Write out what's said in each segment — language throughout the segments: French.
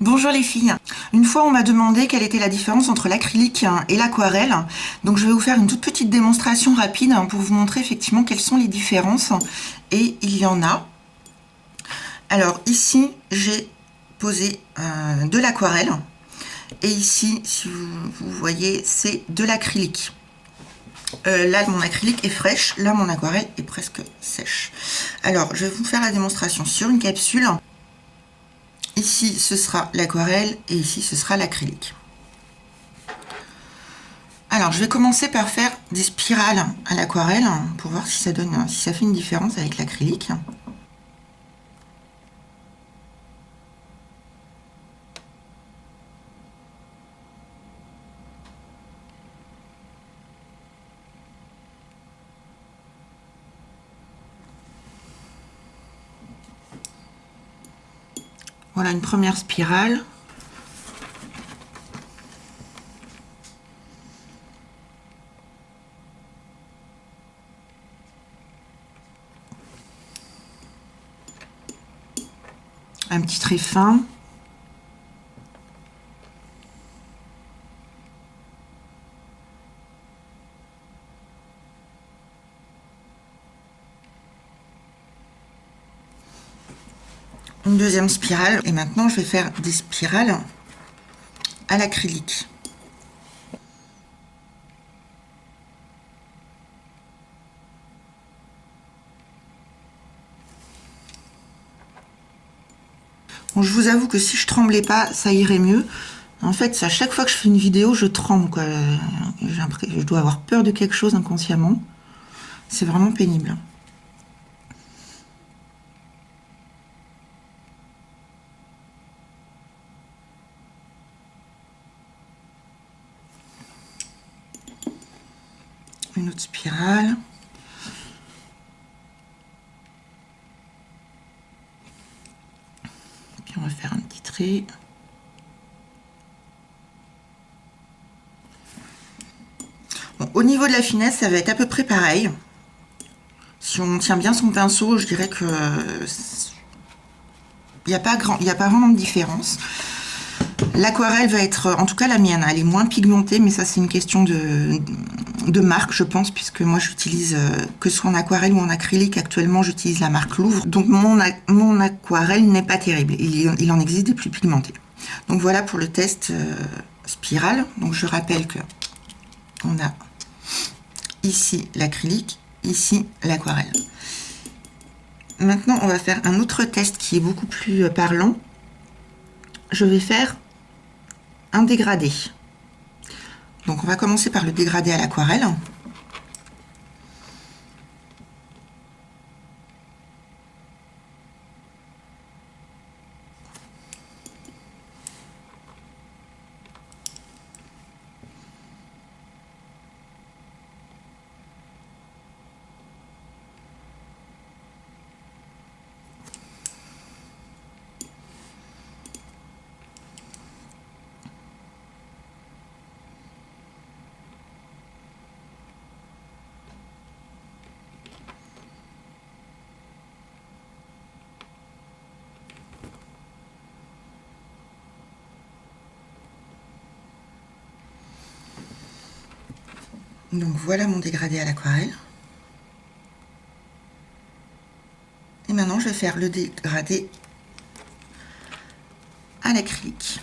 Bonjour les filles. Une fois on m'a demandé quelle était la différence entre l'acrylique et l'aquarelle. Donc je vais vous faire une toute petite démonstration rapide pour vous montrer effectivement quelles sont les différences. Et il y en a. Alors ici j'ai posé de l'aquarelle. Et ici, si vous voyez, c'est de l'acrylique. Là mon acrylique est fraîche, là mon aquarelle est presque sèche. Alors je vais vous faire la démonstration sur une capsule. Ici, ce sera l'aquarelle et ici, ce sera l'acrylique. Alors, je vais commencer par faire des spirales à l'aquarelle pour voir si ça fait une différence avec l'acrylique. Voilà une première spirale. Un petit trait fin. Une deuxième spirale. Et maintenant, je vais faire des spirales à l'acrylique. Bon, je vous avoue que si je tremblais pas, ça irait mieux. En fait, à chaque fois que je fais une vidéo, je tremble, quoi. Je dois avoir peur de quelque chose inconsciemment. C'est vraiment pénible. Une autre spirale. Puis on va faire un petit trait. Bon, au niveau de la finesse, ça va être à peu près pareil. Si on tient bien son pinceau, je dirais que il n'y a pas vraiment de différence. L'aquarelle va être, en tout cas la mienne, elle est moins pigmentée, mais ça c'est une question de marque, je pense, puisque moi j'utilise, que ce soit en aquarelle ou en acrylique, actuellement j'utilise la marque Louvre. Donc mon aquarelle n'est pas terrible, il en existe des plus pigmentés. Donc voilà pour le test spirale. Donc je rappelle que on a ici l'acrylique, ici l'aquarelle. Maintenant on va faire un autre test qui est beaucoup plus parlant. Je vais faire un dégradé. Donc on va commencer par le dégradé à l'aquarelle. Donc voilà mon dégradé à l'aquarelle. Et maintenant je vais faire le dégradé à l'acrylique.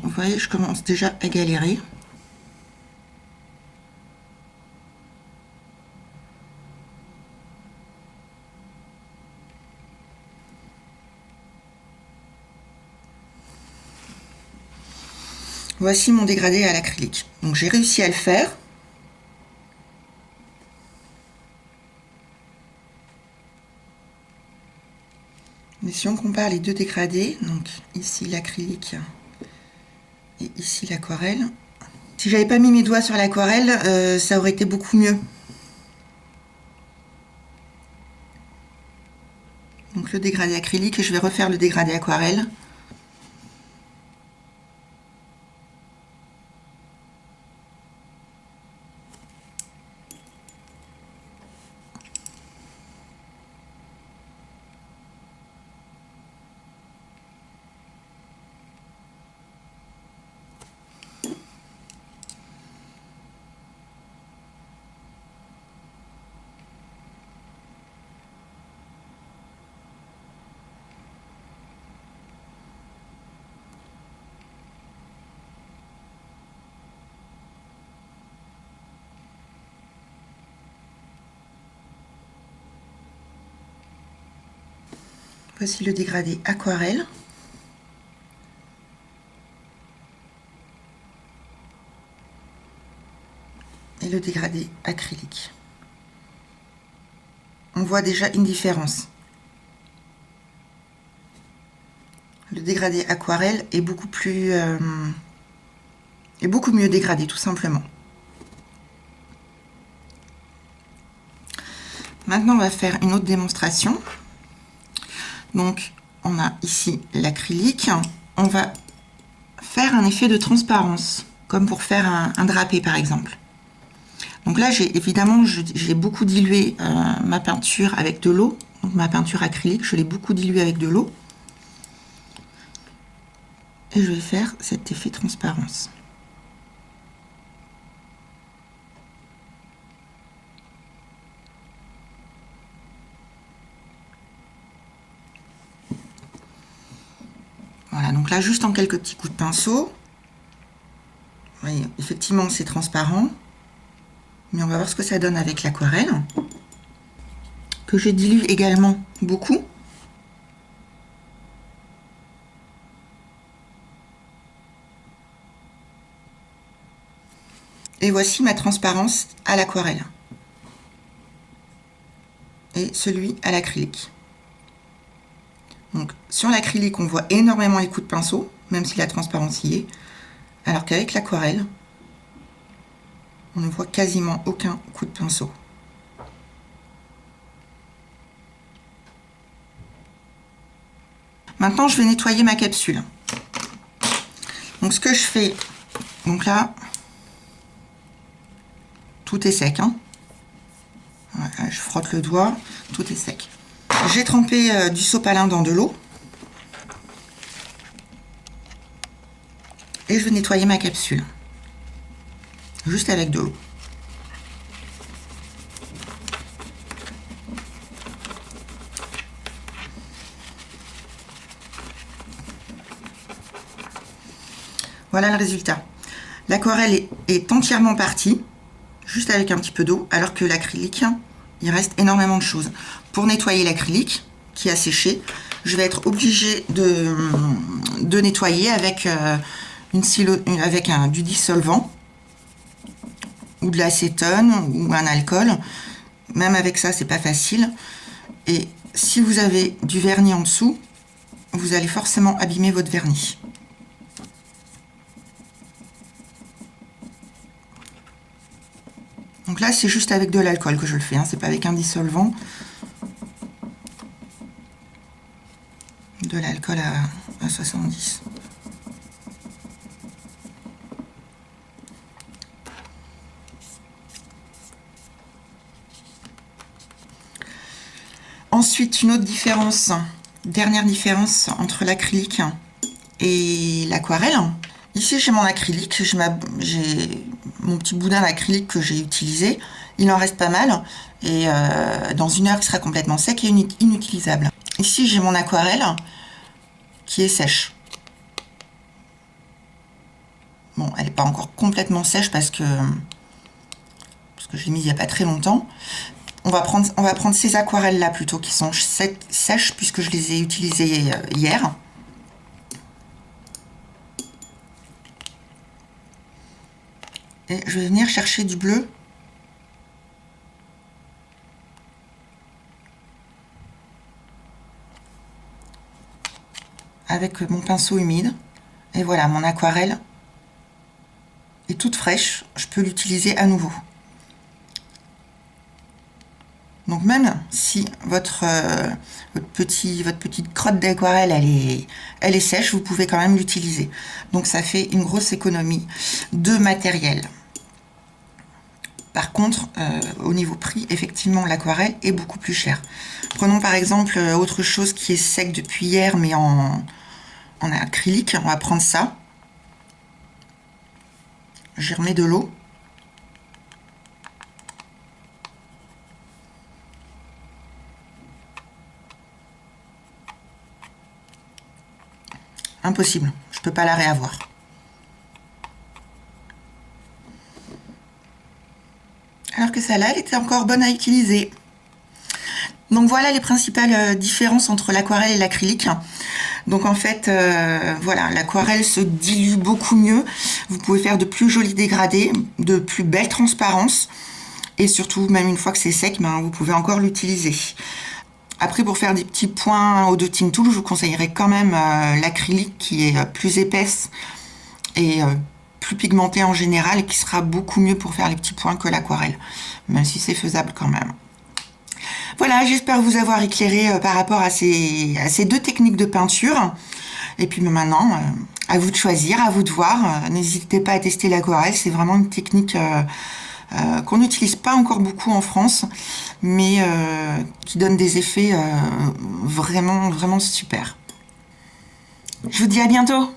Vous voyez, je commence déjà à galérer. Voici mon dégradé à l'acrylique. Donc j'ai réussi à le faire. Mais si on compare les deux dégradés, donc ici l'acrylique et ici l'aquarelle, si j'avais pas mis mes doigts sur l'aquarelle, ça aurait été beaucoup mieux. Donc le dégradé acrylique, je vais refaire le dégradé aquarelle. Voici le dégradé aquarelle. Et le dégradé acrylique. On voit déjà une différence. Le dégradé aquarelle est beaucoup plus... est beaucoup mieux dégradé, tout simplement. Maintenant, on va faire une autre démonstration. Donc, on a ici l'acrylique. On va faire un effet de transparence, comme pour faire un drapé, par exemple. Donc là, évidemment, j'ai beaucoup dilué ma peinture avec de l'eau. Donc ma peinture acrylique, je l'ai beaucoup diluée avec de l'eau. Et je vais faire cet effet transparence. Voilà, donc là, juste en quelques petits coups de pinceau. Vous voyez, effectivement, c'est transparent. Mais on va voir ce que ça donne avec l'aquarelle, que je dilue également beaucoup. Et voici ma transparence à l'aquarelle. Et celui à l'acrylique. Donc sur l'acrylique, on voit énormément les coups de pinceau, même si la transparence y est. Alors qu'avec l'aquarelle, on ne voit quasiment aucun coup de pinceau. Maintenant, je vais nettoyer ma capsule. Donc ce que je fais, donc là, tout est sec, hein. Voilà, je frotte le doigt, tout est sec. J'ai trempé du sopalin dans de l'eau. Et je vais nettoyer ma capsule. Juste avec de l'eau. Voilà le résultat. L'aquarelle est entièrement partie, juste avec un petit peu d'eau, alors que l'acrylique, il reste énormément de choses. Pour nettoyer l'acrylique, qui a séché, je vais être obligée de nettoyer avec, du dissolvant, ou de l'acétone, ou un alcool. Même avec ça, c'est pas facile. Et si vous avez du vernis en dessous, vous allez forcément abîmer votre vernis. Donc là, c'est juste avec de l'alcool que je le fais, hein, c'est pas avec un dissolvant. De l'alcool à 70. Ensuite, une autre différence, dernière différence entre l'acrylique et l'aquarelle. Ici, j'ai mon acrylique, j'ai mon petit boudin d'acrylique que j'ai utilisé. Il en reste pas mal et dans une heure, il sera complètement sec et inutilisable. Ici, j'ai mon aquarelle qui est sèche. Bon, elle n'est pas encore complètement sèche parce que je l'ai mise il n'y a pas très longtemps. On va prendre ces aquarelles-là plutôt qui sont sèches puisque je les ai utilisées hier. Et je vais venir chercher du bleu. avec mon pinceau humide. Et voilà, mon aquarelle est toute fraîche. Je peux l'utiliser à nouveau. Donc même si votre petite crotte d'aquarelle, elle est sèche, vous pouvez quand même l'utiliser. Donc ça fait une grosse économie de matériel. Par contre, au niveau prix, effectivement, l'aquarelle est beaucoup plus chère. Prenons par exemple autre chose qui est sec depuis hier, mais en acrylique. On va prendre ça. J'y remets de l'eau. Impossible, je peux pas la réavoir. Alors que celle-là, elle était encore bonne à utiliser. Donc voilà les principales différences entre l'aquarelle et l'acrylique. Donc en fait, voilà, l'aquarelle se dilue beaucoup mieux. Vous pouvez faire de plus jolis dégradés, de plus belles transparences. Et surtout, même une fois que c'est sec, ben, vous pouvez encore l'utiliser. Après, pour faire des petits points au dotting tool, je vous conseillerais quand même l'acrylique qui est plus épaisse et plus pigmentée en général et qui sera beaucoup mieux pour faire les petits points que l'aquarelle, même si c'est faisable quand même. Voilà, j'espère vous avoir éclairé par rapport à ces deux techniques de peinture. Et puis maintenant, à vous de choisir, à vous de voir. N'hésitez pas à tester l'aquarelle, c'est vraiment une technique qu'on n'utilise pas encore beaucoup en France, mais qui donne des effets vraiment, vraiment super. Je vous dis à bientôt!